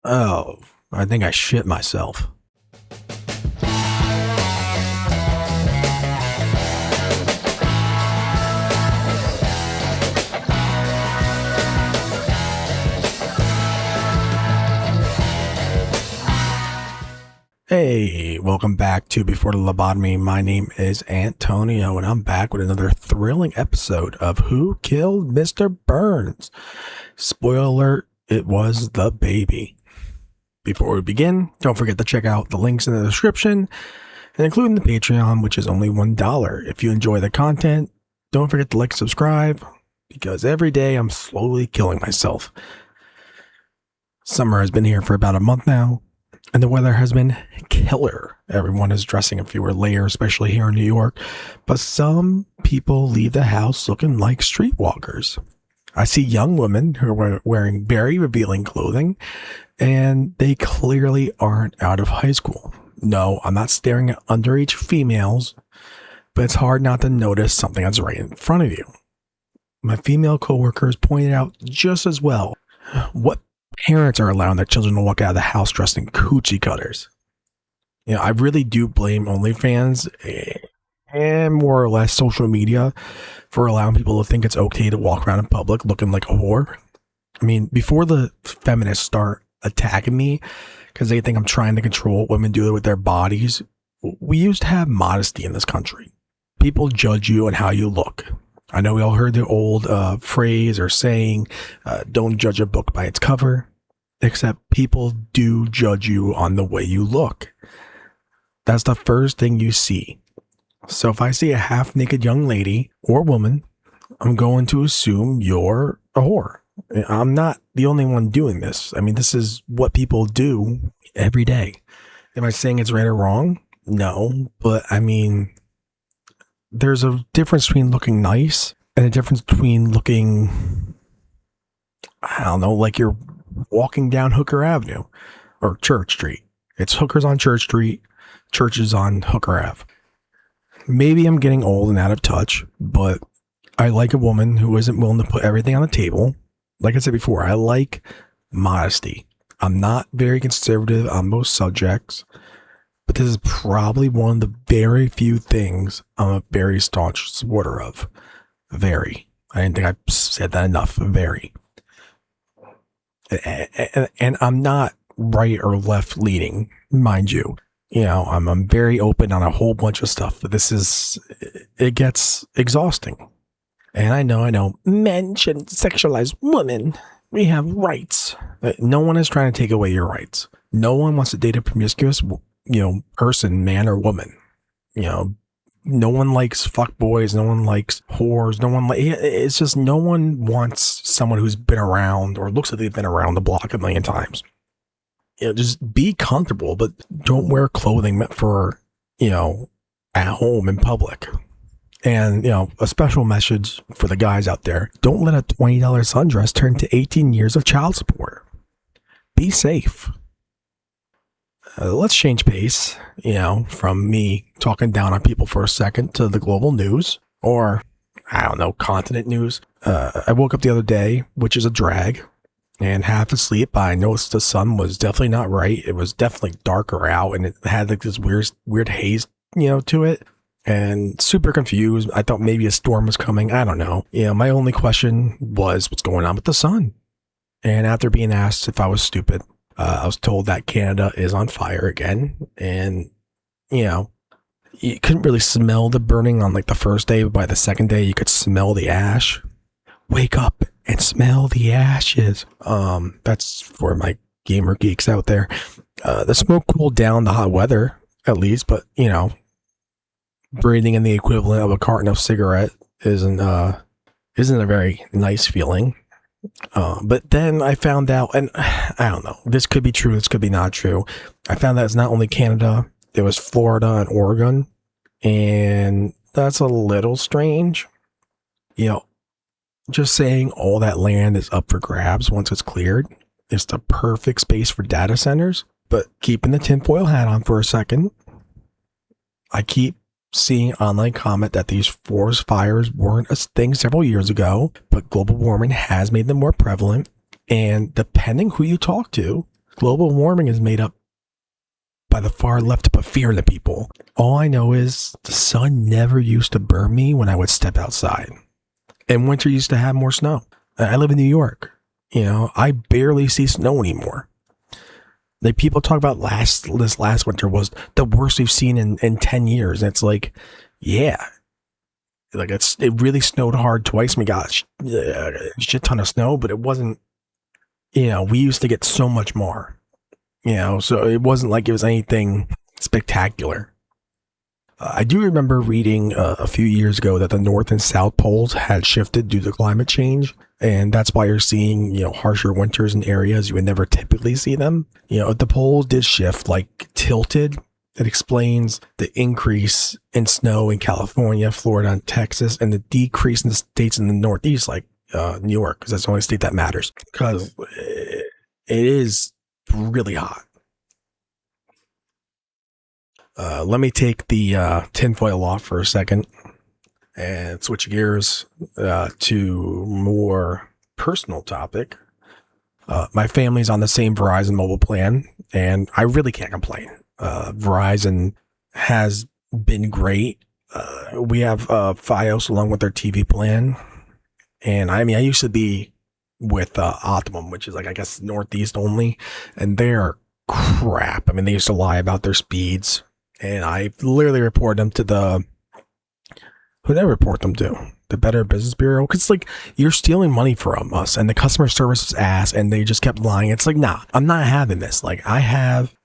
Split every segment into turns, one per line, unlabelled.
Oh, I think I shit myself. Hey, welcome back to Before the Lobotomy. My name is Antonio, and I'm back with another thrilling episode of Who Killed Mr. Burns? Spoiler alert, it was the baby. Before we begin, don't forget to check out the links in the description, and including the Patreon, which is only $1. If you enjoy the content, don't forget to like and subscribe, because every day I'm slowly killing myself. Summer has been here for about a month now, and the weather has been killer. Everyone is dressing in fewer layers, especially here in New York, but some people leave the house looking like streetwalkers. I see young women who are wearing very revealing clothing, and they clearly aren't out of high school. No, I'm not staring at underage females, but it's hard not to notice something that's right in front of you. My female coworkers pointed out just as well. What parents are allowing their children to walk out of the house dressed in coochie cutters? You know, I really do blame OnlyFans and more or less social media for allowing people to think it's okay to walk around in public looking like a whore. I mean, before the feminists start attacking me because they think I'm trying to control what women do with their bodies, we used to have modesty in this country. People judge you on how you look. I know we all heard the old phrase or saying, don't judge a book by its cover, except people do judge you on the way you look. That's the first thing you see. So if I see a half-naked young lady or woman, I'm going to assume you're a whore. I'm not the only one doing this. I mean, this is what people do every day. Am I saying it's right or wrong? No, but I mean, there's a difference between looking nice and a difference between looking, I don't know, like you're walking down Hooker Avenue or Church Street. It's hookers on Church Street, churches on Hooker Ave. Maybe I'm getting old and out of touch, but I like a woman who isn't willing to put everything on the table. Like I said before, I like modesty. I'm not very conservative on most subjects, but this is probably one of the very few things I'm a very staunch supporter of. Very. I didn't think I said that enough. Very. And I'm not right or left leaning, mind you. You know, I'm very open on a whole bunch of stuff, but it gets exhausting. And I know, men shouldn't sexualize women. We have rights. No one is trying to take away your rights. No one wants to date a promiscuous, person, man or woman. No one likes fuck boys. No one likes whores. It's just no one wants someone who's been around or looks like they've been around the block a million times. Just be comfortable, but don't wear clothing meant for, at home in public. And, a special message for the guys out there. Don't let a $20 sundress turn to 18 years of child support. Be safe. Let's change pace, from me talking down on people for a second to the global news or, I don't know, continent news. I woke up the other day, which is a drag, and half asleep, I noticed the sun was definitely not right. It was definitely darker out, and it had like this weird haze, to it. And super confused. I thought maybe a storm was coming. I don't know. My only question was what's going on with the sun. And after being asked if I was stupid, I was told that Canada is on fire again. And, you couldn't really smell the burning on like the first day, but by the second day, you could smell the ash. Wake up and smell the ashes. That's for my gamer geeks out there. The smoke cooled down the hot weather, at least, but, breathing in the equivalent of a carton of cigarette isn't a very nice feeling. But then I found out, and I don't know, this could be true, this could be not true. I found that it's not only Canada, it was Florida and Oregon, and that's a little strange. Just saying all that land is up for grabs once it's cleared. It's the perfect space for data centers. But keeping the tinfoil hat on for a second, I keep seeing online comment that these forest fires weren't a thing several years ago, but global warming has made them more prevalent. And depending who you talk to, Global warming is made up by the far left to put fear into people. All I know is the sun never used to burn me when I would step outside. And winter used to have more snow. I live in New York. I barely see snow anymore. Like, people talk about this last winter was the worst we've seen in 10 years. And it's like, yeah. Like, it really snowed hard twice. We got a shit ton of snow, but it wasn't, we used to get so much more. So it wasn't like it was anything spectacular. I do remember reading a few years ago that the North and South poles had shifted due to climate change. And that's why you're seeing, harsher winters in areas you would never typically see them. If the poles did shift, like tilted, it explains the increase in snow in California, Florida, and Texas, and the decrease in the states in the Northeast, like New York, because that's the only state that matters. Because it is really hot. Let me take the tinfoil off for a second and switch gears to more personal topic. My family's on the same Verizon mobile plan, and I really can't complain. Verizon has been great. We have Fios along with their TV plan, and I used to be with Optimum, which is like, I guess, Northeast only, and they're crap. They used to lie about their speeds, and I literally report them to who did I report them to? The Better Business Bureau? Because, like, you're stealing money from us, and the customer service was ass, and they just kept lying. It's like, nah, I'm not having this. Like, I have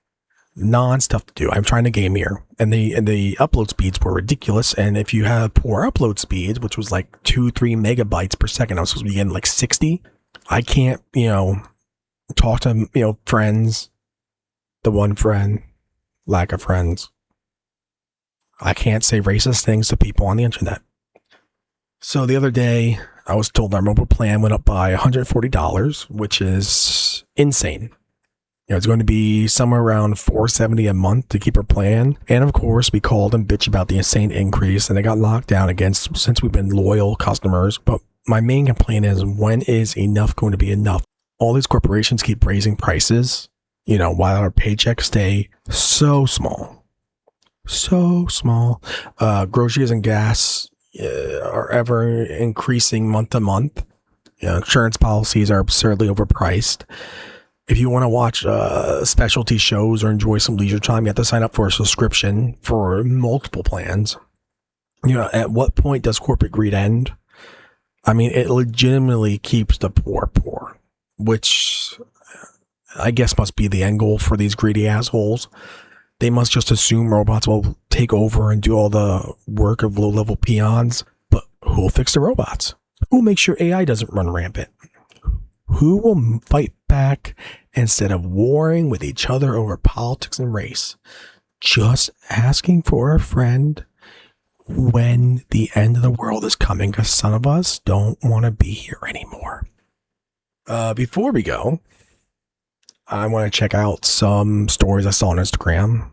non-stuff to do. I'm trying to game here, and the upload speeds were ridiculous. And if you have poor upload speeds, which was like 2-3 megabytes per second, I was supposed to be getting like 60. I can't, talk to, friends, the one friend, lack of friends. I can't say racist things to people on the internet. So the other day, I was told our mobile plan went up by $140, which is insane. It's going to be somewhere around $470 a month to keep our plan. And of course, we called and bitched about the insane increase, and they got locked down again since we've been loyal customers. But my main complaint is, when is enough going to be enough? All these corporations keep raising prices, while our paychecks stay so small. So small. Groceries and gas are ever increasing month to month. Insurance policies are absurdly overpriced. If you want to watch specialty shows or enjoy some leisure time, you have to sign up for a subscription for multiple plans. At what point does corporate greed end? It legitimately keeps the poor, which I guess must be the end goal for these greedy assholes. They must just assume robots will take over and do all the work of low-level peons. But who will fix the robots? Who will make sure AI doesn't run rampant? Who will fight back instead of warring with each other over politics and race? Just asking for a friend when the end of the world is coming, because some of us don't want to be here anymore. Before we go, I want to check out some stories I saw on Instagram.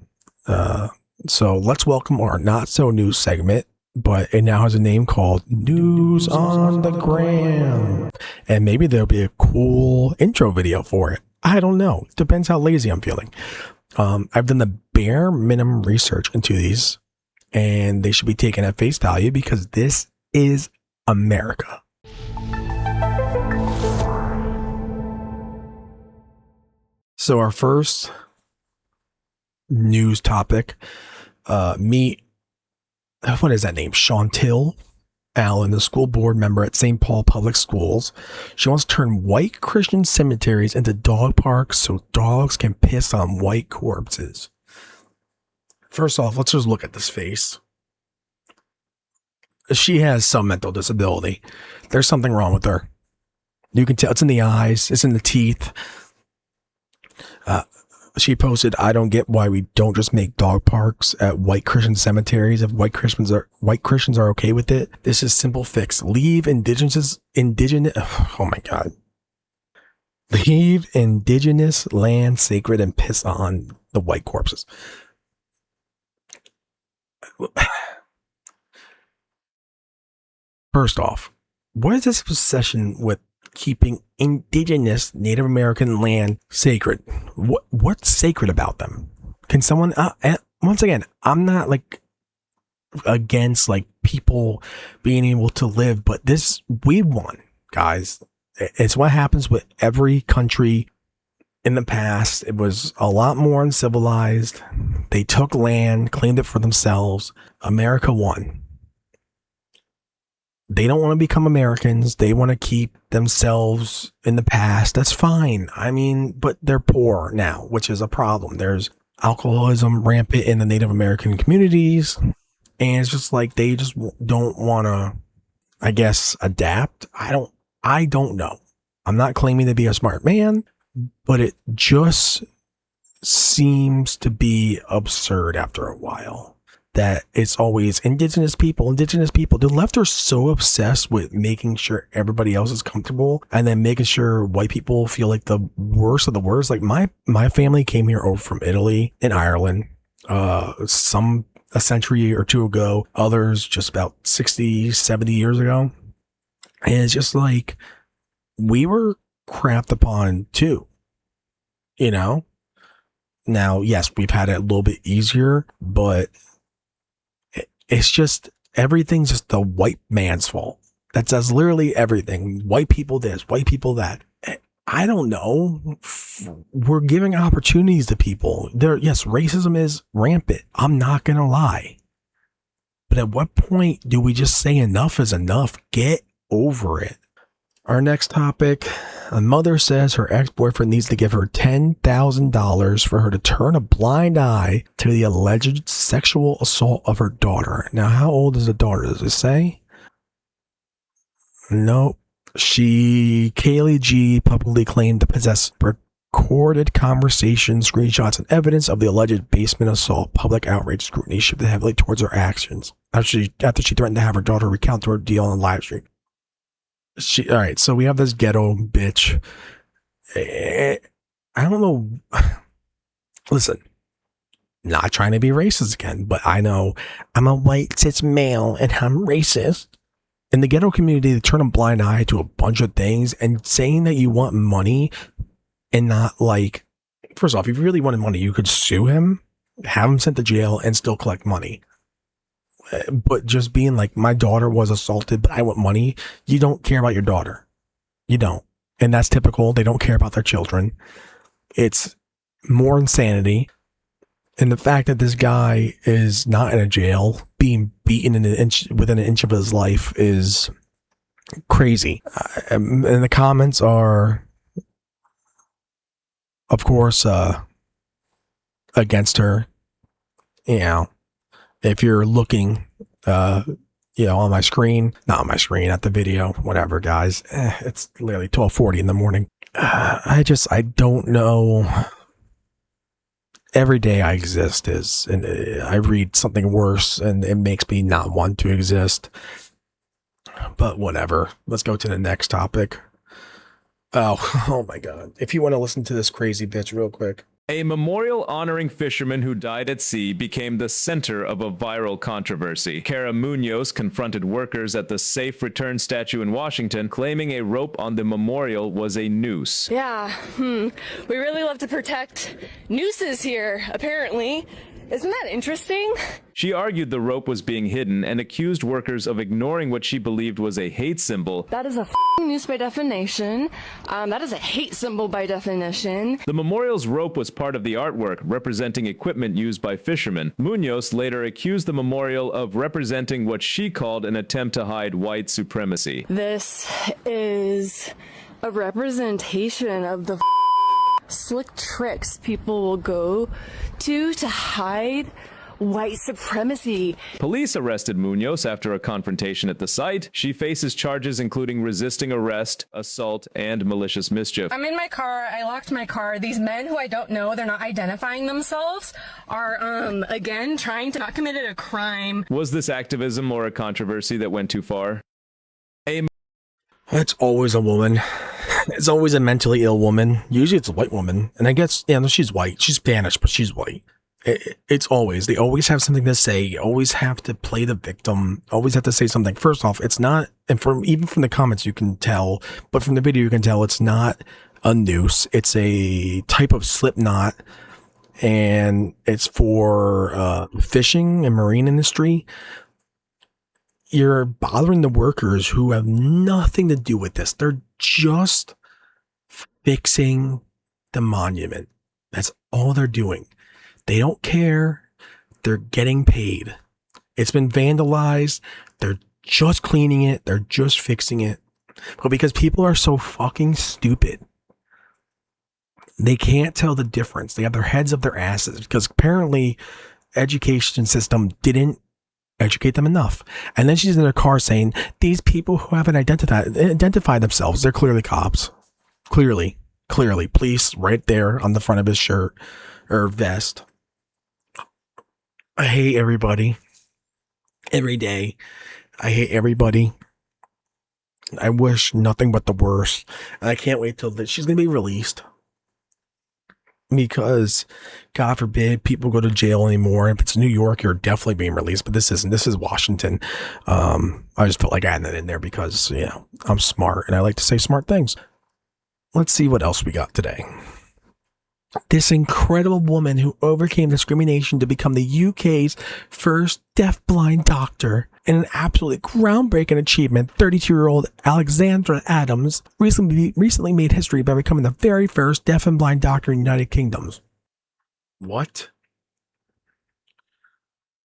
So let's welcome our not so news segment, but it now has a name called News on the Gram. And maybe there'll be a cool intro video for it. I don't know. Depends how lazy I'm feeling. I've done the bare minimum research into these, and they should be taken at face value because this is America. So our first news topic, meet, what is that name? Chantil Allen, the school board member at St. Paul Public Schools. She wants to turn white Christian cemeteries into dog parks so dogs can piss on white corpses. First off, let's just look at this face. She has some mental disability. There's something wrong with her. You can tell. It's in the eyes. It's in the teeth. She posted, "I don't get why we don't just make dog parks at white Christian cemeteries if white Christians are okay with it. This is simple fix. Leave indigenous oh my God. Leave indigenous land sacred and piss on the white corpses." First off, what is this obsession with keeping indigenous Native American land sacred. What's sacred about them? Can someone, and once again, I'm not like against like people being able to live, but we won, guys. It's what happens with every country in the past. It was a lot more uncivilized. They took land, claimed it for themselves. America won. They don't want to become Americans. They want to keep themselves in the past. That's fine. I mean, but they're poor now, which is a problem. There's alcoholism rampant in the Native American communities. And it's just like they just don't want to, I guess, adapt. I don't know. I'm not claiming to be a smart man, but it just seems to be absurd after a while that it's always indigenous people. The left are so obsessed with making sure everybody else is comfortable and then making sure white people feel like the worst of the worst. Like my family came here over from Italy and Ireland, a century or two ago, others just about 60, 70 years ago. And it's just like, we were crapped upon too, you know? Now, yes, we've had it a little bit easier, but it's just, everything's just the white man's fault. That's literally everything. White people this, white people that. I don't know. We're giving opportunities to people. Yes, racism is rampant. I'm not going to lie. But at what point do we just say enough is enough? Get over it. Our next topic, a mother says her ex-boyfriend needs to give her $10,000 for her to turn a blind eye to the alleged sexual assault of her daughter. Now, how old is the daughter? Does it say? Nope. Kaylee G publicly claimed to possess recorded conversations, screenshots, and evidence of the alleged basement assault. Public outrage scrutiny shifted heavily towards her actions after she threatened to have her daughter recount her deal on live stream. All right, so we have this ghetto bitch. I don't know. Listen, not trying to be racist again, but I know I'm a white cis male and I'm racist. In the ghetto community, they turn a blind eye to a bunch of things, and saying that you want money and not like, first off, if you really wanted money, you could sue him, have him sent to jail, and still collect money. But just being like, my daughter was assaulted, but I want money. You don't care about your daughter. You don't. And that's typical. They don't care about their children. It's more insanity. And the fact that this guy is not in a jail, being beaten within an inch of his life is crazy. And the comments are, of course, against her. You know, if you're looking, on my screen, not on my screen, at the video, whatever, guys. It's literally 12:40 in the morning. I don't know. Every day I exist and I read something worse, and it makes me not want to exist. But whatever. Let's go to the next topic. Oh my God. If you want to listen to this crazy bitch real quick.
A memorial honoring fishermen who died at sea became the center of a viral controversy. Cara Munoz confronted workers at the Safe Return statue in Washington, claiming a rope on the memorial was a noose.
Yeah, we really love to protect nooses here, apparently. Isn't that interesting?
She argued the rope was being hidden and accused workers of ignoring what she believed was a hate symbol.
That is a noose by definition. That is a hate symbol by definition.
The memorial's rope was part of the artwork, representing equipment used by fishermen. Munoz later accused the memorial of representing what she called an attempt to hide white supremacy.
This is a representation of the slick tricks people will go to hide white supremacy.
Police arrested Munoz after a confrontation at the site. She faces charges including resisting arrest, assault, and malicious mischief.
I'm in my car. I locked my car. These men who I don't know, they're not identifying themselves, are, again, trying to not commit a crime.
Was this activism or a controversy that went too far?
It's always a woman. It's always a mentally ill woman. Usually it's a white woman. And I guess, she's white. She's Spanish, but she's white. It's always, they always have something to say. You always have to play the victim, always have to say something. First off, it's not, and even from the comments you can tell, but from the video you can tell it's not a noose. It's a type of slip knot, and it's for fishing and marine industry. You're bothering the workers who have nothing to do with this. They're just fixing the monument. That's all they're doing. They don't care. They're getting paid. It's been vandalized. They're just cleaning it. They're just fixing it. But because people are so fucking stupid, they can't tell the difference. They have their heads up their asses because apparently education system didn't educate them enough. And then she's in her car saying, these people who haven't identified themselves, they're clearly cops. Clearly, police right there on the front of his shirt or vest. I hate everybody. Every day. I hate everybody. I wish nothing but the worst. And I can't wait till she's going to be released. Because, God forbid, people go to jail anymore. If it's New York, you're definitely being released. But this isn't. This is Washington. I just felt like adding that in there because, you know, I'm smart. And I like to say smart things. Let's see what else we got today. This incredible woman who overcame discrimination to become the UK's first deafblind doctor. In an absolutely groundbreaking achievement, 32-year-old Alexandra Adams recently made history by becoming the very first deaf and blind doctor in the United Kingdom. What?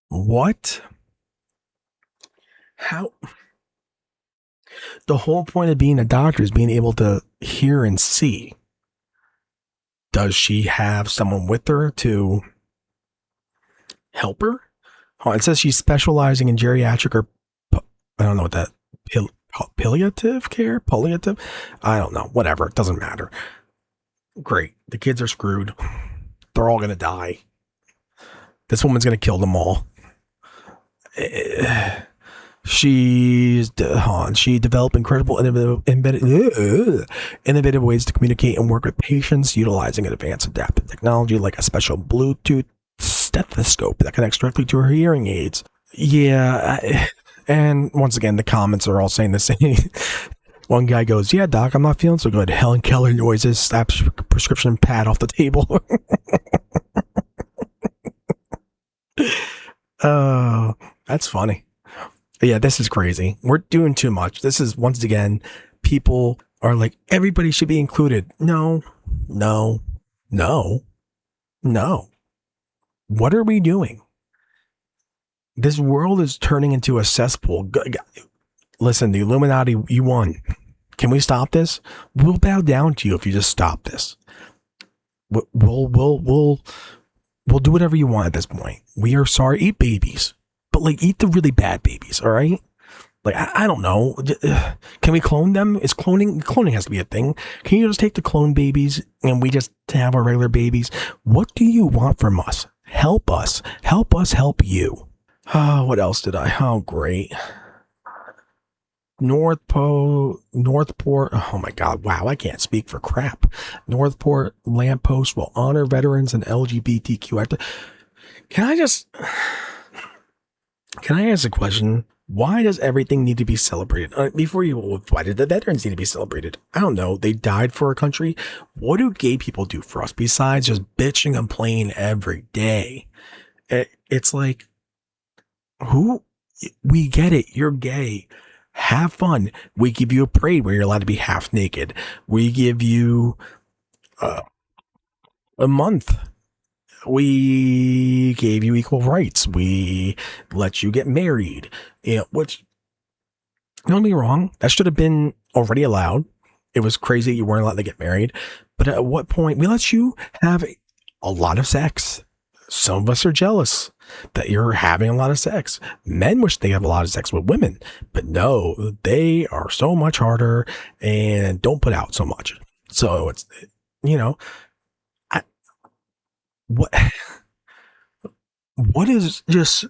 What? How? The whole point of being a doctor is being able to hear and see. Does she have someone with her to help her? Oh, it says she's specializing in geriatric or I don't know what that palliative care? Palliative? I don't know. Whatever. It doesn't matter. Great. The kids are screwed. They're all going to die. This woman's going to kill them all. She developed incredible innovative ways to communicate and work with patients, utilizing advanced adaptive technology like a special Bluetooth stethoscope that connects directly to her hearing aids. Yeah, and once again, the comments are all saying the same. One guy goes, "Yeah, doc, I'm not feeling so good." Helen Keller noises, slaps prescription pad off the table. Oh, that's funny. Yeah, this is crazy. We're doing too much. This is, once again, people are like, everybody should be included. No. What are we doing? This world is turning into a cesspool. Listen, the Illuminati, you won. Can we stop this? We'll bow down to you if you just stop this. We'll do whatever you want at this point. We are sorry. Eat babies. But like, eat the really bad babies, all right? Like, I don't know. Can we clone them? Is cloning has to be a thing. Can you just take the clone babies and we just have our regular babies? What do you want from us? Help us. Help us help you. Oh, what else did I? Oh, great. Northport. Oh my God. Wow. I can't speak for crap. Northport lamppost will honor veterans and LGBTQ. Can I ask a question? Why does everything need to be celebrated? Why did the veterans need to be celebrated? I don't know. They died for our country. What do gay people do for us besides just bitching and playing every day? It's like, we get it. You're gay. Have fun. We give you a parade where you're allowed to be half naked. We give you a month. We gave you equal rights. We let you get married. Which, don't get me wrong, that should have been already allowed. It was crazy you weren't allowed to get married. But at what point, we let you have a lot of sex. Some of us are jealous that you're having a lot of sex. Men wish they have a lot of sex with women. But no, they are so much harder and don't put out so much. So it's, what is just,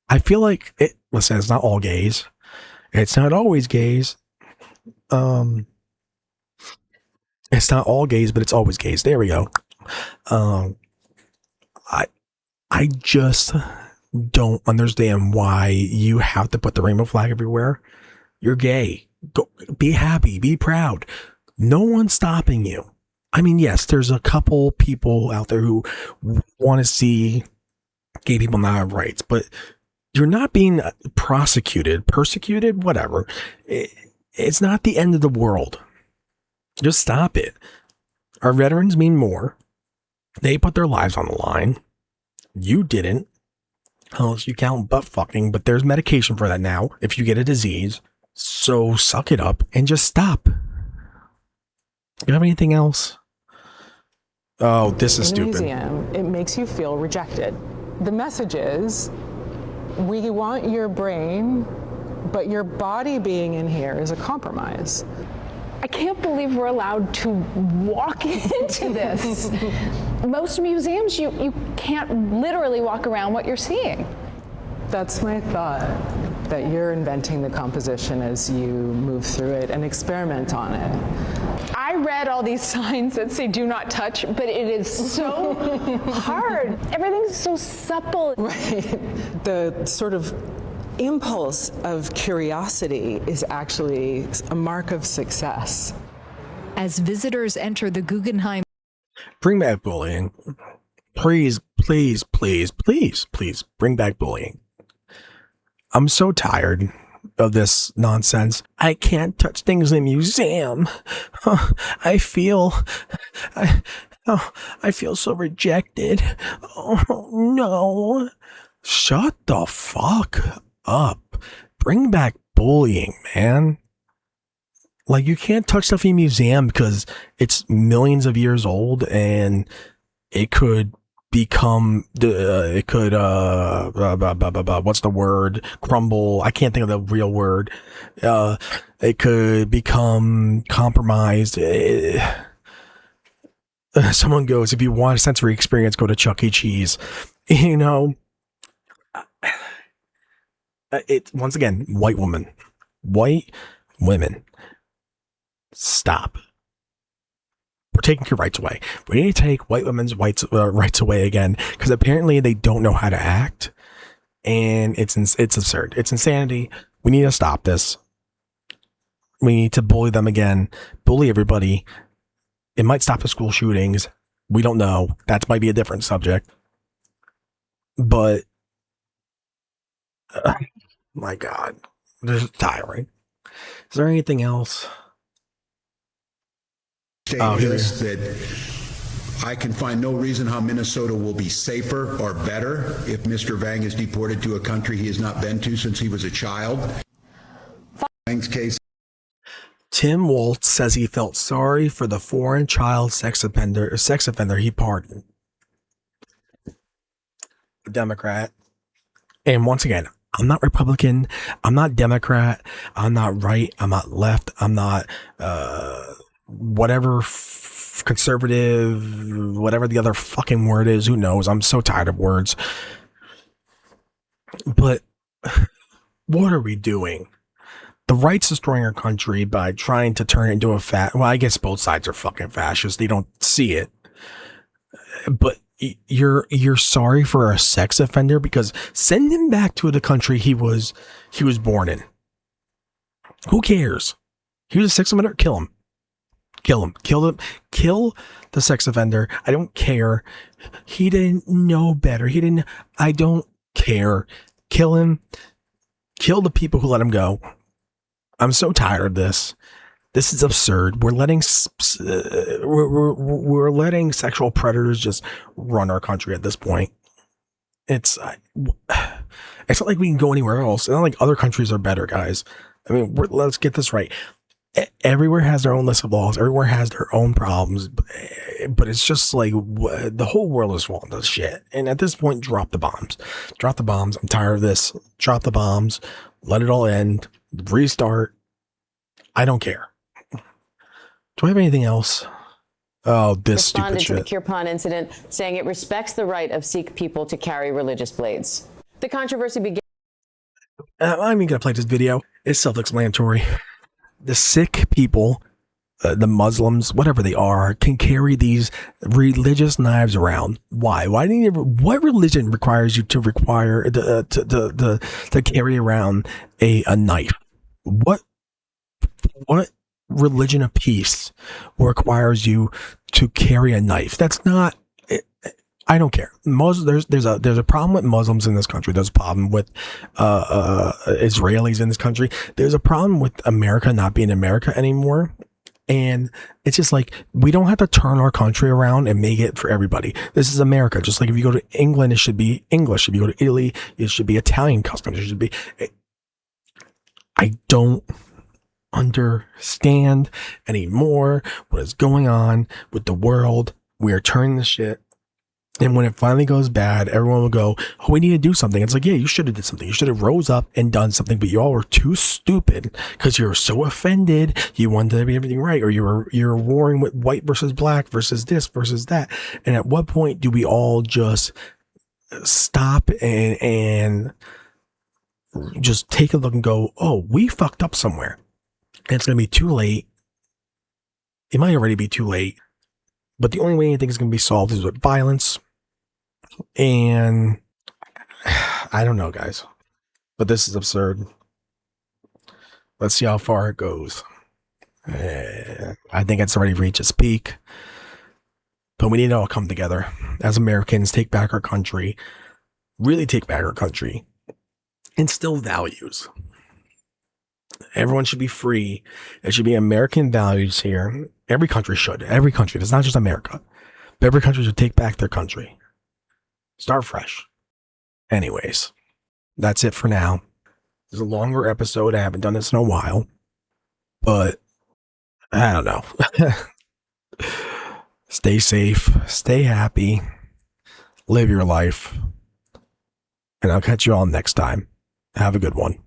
I feel like listen, it's not all gays. It's not always gays. It's not all gays, but it's always gays. There we go. I just don't understand why you have to put the rainbow flag everywhere. You're gay. Go, be happy, be proud. No one's stopping you. I mean, yes, there's a couple people out there who want to see gay people not have rights, but you're not being prosecuted, persecuted, whatever. It's not the end of the world. Just stop it. Our veterans mean more. They put their lives on the line. You didn't. Unless you count butt fucking, but there's medication for that now if you get a disease. So suck it up and just stop. You have anything else? Oh, this is stupid.
Museum, it makes you feel rejected. The message is, we want your brain, but your body being in here is a compromise.
I can't believe we're allowed to walk into this. Most museums, you can't literally walk around what you're seeing.
That's my thought, that you're inventing the composition as you move through it and experiment on it.
I read all these signs that say do not touch, but it is so hard. Everything's so supple.
Right. The sort of impulse of curiosity is actually a mark of success.
As visitors enter the Guggenheim.
Bring back bullying. Please, please, please, please, please bring back bullying. I'm so tired of this nonsense. I can't touch things in a museum. I feel so rejected. Oh no. Shut the fuck up. Bring back bullying, man. Like, you can't touch stuff in a museum because it's millions of years old and it could become what's the word, crumble. I can't think of the real word. It could become compromised. Someone goes, if you want a sensory experience, go to Chuck E. Cheese. You know, it, once again, white women, stop. We're taking your rights away. We need to take white women's rights away again, because apparently they don't know how to act, and it's absurd. It's insanity. We need to stop this. We need to bully them again. Bully everybody. It might stop the school shootings. We don't know. That might be a different subject. But my God, this is tiring. Is there anything else?
This, that I can find no reason how Minnesota will be safer or better if Mr. Vang is deported to a country he has not been to since he was a child. Vang's case.
Tim Waltz says he felt sorry for the foreign child sex offender he pardoned. A Democrat. And once again, I'm not Republican. I'm not Democrat. I'm not right. I'm not left. I'm not whatever conservative, whatever the other fucking word is. Who knows? I'm so tired of words. But what are we doing? The right's destroying our country by trying to turn it into a well, I guess both sides are fucking fascist. They don't see it. But you're sorry for a sex offender, because send him back to the country he was born in. Who cares? He was a sex offender. Kill him. Kill the sex offender. I don't care. He didn't know better. I don't care. Kill him. Kill the people who let him go. I'm so tired of this. This is absurd. We're letting sexual predators just run our country at this point. It's not like we can go anywhere else. It's not like other countries are better, guys. I mean, let's get this right. Everywhere has their own list of laws. Everywhere has their own problems. But it's just like the whole world is falling to shit. And at this point, drop the bombs. Drop the bombs. I'm tired of this. Drop the bombs. Let it all end. Restart. I don't care. Do I have anything else? Oh, this stupid shit.
Responded to the Kirpan incident, saying it respects the right of Sikh people to carry religious blades. The controversy began.
I'm even going to play this video. It's self-explanatory. The Sikh people the Muslims, whatever they are, can carry these religious knives around. Why? Why do you? What religion requires you to to carry around a knife? What religion of peace requires you to carry a knife? That's not. I don't care. There's a problem with Muslims in this country. There's a problem with Israelis in this country. There's a problem with America not being America anymore. And it's just like, we don't have to turn our country around and make it for everybody. This is America. Just like if you go to England, it should be English. If you go to Italy, it should be Italian customs. It should be. I don't understand anymore what is going on with the world. We are turning the shit. And when it finally goes bad, everyone will go, oh, we need to do something. It's like, yeah, you should have did something. You should have rose up and done something, but you all were too stupid because you were so offended. You wanted to be everything right, or you're warring with white versus black versus this versus that. And at what point do we all just stop and just take a look and go, oh, we fucked up somewhere. And it's going to be too late. It might already be too late. But the only way anything is going to be solved is with violence. And I don't know, guys. But this is absurd. Let's see how far it goes. I think it's already reached its peak. But we need to all come together as Americans, take back our country. Really take back our country. Instill values. Everyone should be free. There should be American values here. Every country should. Every country. It's not just America. But every country should take back their country. Start fresh. Anyways, that's it for now. It's a longer episode. I haven't done this in a while. But I don't know. Stay safe. Stay happy. Live your life. And I'll catch you all next time. Have a good one.